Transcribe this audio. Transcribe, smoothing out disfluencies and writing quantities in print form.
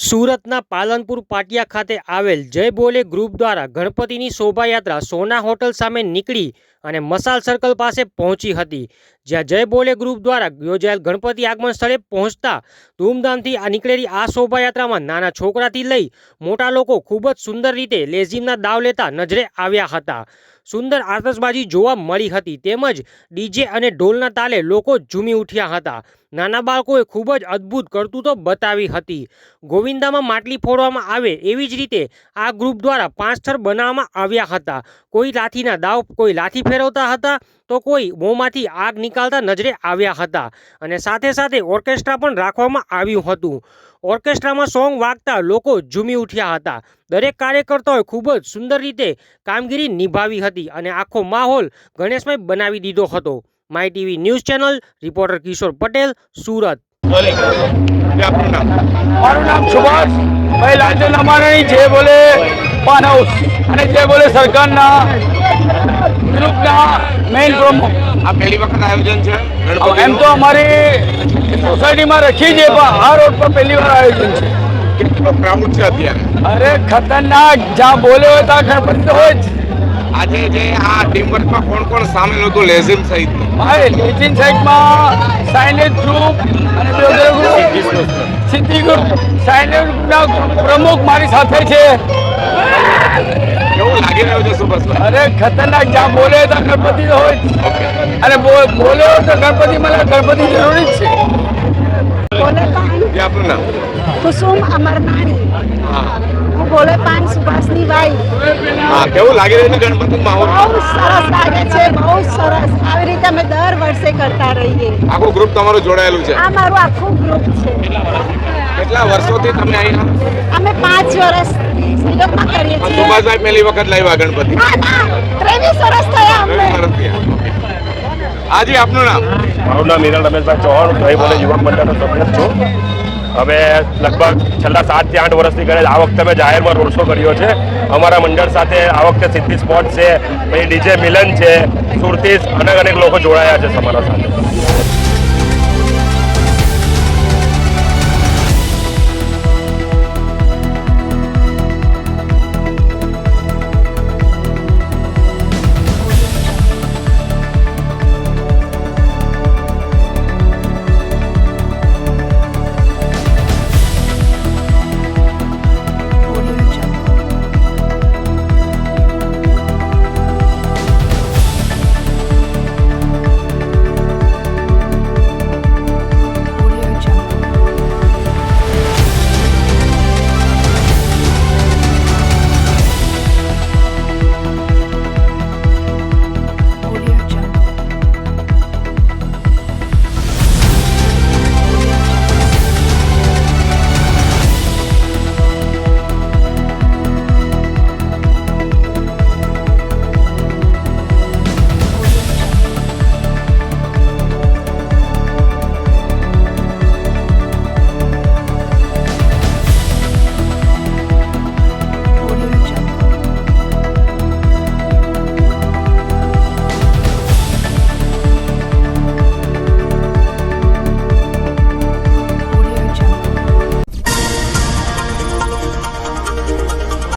સુરતના પાલનપુર પાટિયા ખાતે આવેલ જય બોલે ગ્રુપ દ્વારા ગણપતિની શોભાયાત્રા સોના હોટલ સામે નીકળી અને મસાલ સર્કલ પાસે પહોંચી હતી, જ્યાં જય બોલે ગ્રુપ દ્વારા યોજાયેલ ગણપતિ આગમન સ્થળે પહોંચતા ધૂમધામથી નીકળેલી આ શોભાયાત્રામાં નાના છોકરાથી લઈ મોટા લોકો ખૂબ જ સુંદર રીતે લેઝીમના દાવ લેતા નજરે આવ્યા હતા. સુંદર આતશબાજી જોવા મળી હતી તેમજ ડીજે અને ઢોલના તાલે લોકો ઝૂમી ઉઠ્યા હતા. નાના બાળકોએ ખૂબ જ અદ્ભુત કરતૂતો બતાવી હતી. ગોવિંદામાં માટલી ફોડવામાં આવે એવી જ રીતે આ ગ્રુપ દ્વારા 5 સ્થળ બનાવવામાં આવ્યા હતા. કોઈ લાઠીના દાવ, કોઈ લાઠી ફેરવતા હતા તો કોઈ મોંમાંથી આગ નીકાળતા નજરે આવ્યા હતા અને સાથે સાથે ઓર્કેસ્ટ્રા પણ રાખવામાં આવ્યું હતું. ઓર્કેસ્ટ્રામાં સોંગ વાગતા લોકો ઝૂમી ઉઠ્યા હતા. દરેક કાર્યકર્તાઓએ ખૂબ જ સુંદર રીતે કામગીરી નિભાવી હતી અને આખો માહોલ ગણેશમય બનાવી દીધો હતો. My TV news channel, reporter Kishore Patel, Surat. મારું નામ સુભાષ ભાઈ લાલચંદ અમારાણી જય બોલે પાન હાઉસ અને જય બોલે સરકારના ગ્રુપના મેઇન પ્રમુખ. આ પહેલી વખત આયોજન છે? એમ તો અમારી સોસાયટીમાં રખી છે પણ આ રોડ પર પહેલી વાર આયોજન છે. કેટલો ક્રાઉડ છે અત્યારે? અરે ખતરનાક, જ્યાં બોલે હોય ત્યાં ગણપતિ તો હોય જ. આજે જે આ ટીમ વર્કમાં કોણ કોણ સામેલ હતું લેઝિમ સહિત? ભાઈ લેઝિમ સાઈડમાં સાઇનેજ ગ્રુપ અને ગ્રુપ સિદ્ધિ ગ્રુપ સાઇનેજ ગ્રુપના પ્રમુખ મારી સાથે છે. કેવું લાગી રહ્યું છે સુભાષભાઈ? અરે ખતરનાક, જ્યાં બોલે તો ગણપતિ તો હોય જ. અને બોલે હોય તો ગણપતિ મળે, ગણપતિ જરૂરી જ છે. જે આપનું નામ? કુસુમ અમરનાની. હું બોલે પાન સુભાષની ભાઈ. હા, કેવું લાગી રહ્યું છે ગણપતિ માહોલ? બહુ સરસ લાગે છે, બહુ સરસ. આવી રીતે અમે દર વર્ષે કરતા રહીએ. આખું ગ્રુપ તમારું જોડાયેલું છે? આ મારું આખું ગ્રુપ છે. કેટલા વર્ષોથી તમે અહીંયા? અમે 5 વર્ષ સુરતમાં કરીએ છીએ. સુભાષભાઈ પહેલી વખત લાવ્યા ગણપતિ? ના ના, 23 વર્ષ થયા અમને. આજે આપનું નામ? મારું નામ હિરલ રમેશભાઈ ચૌહાણ, જય બોલે યુવક મંડળનો સભ્ય છું. હવે લગભગ છેલ્લા 7 થી 8 વર્ષથી કરે આ વખતે અમે જાહેરમાં રોડ શો કર્યો છે. અમારા મંડળ સાથે આ વખતે સિદ્ધિ સ્પોર્ટ છે, પછી ડીજે મિલન છે, સુરતીસ અનેક લોકો જોડાયા છે અમારા સાથે.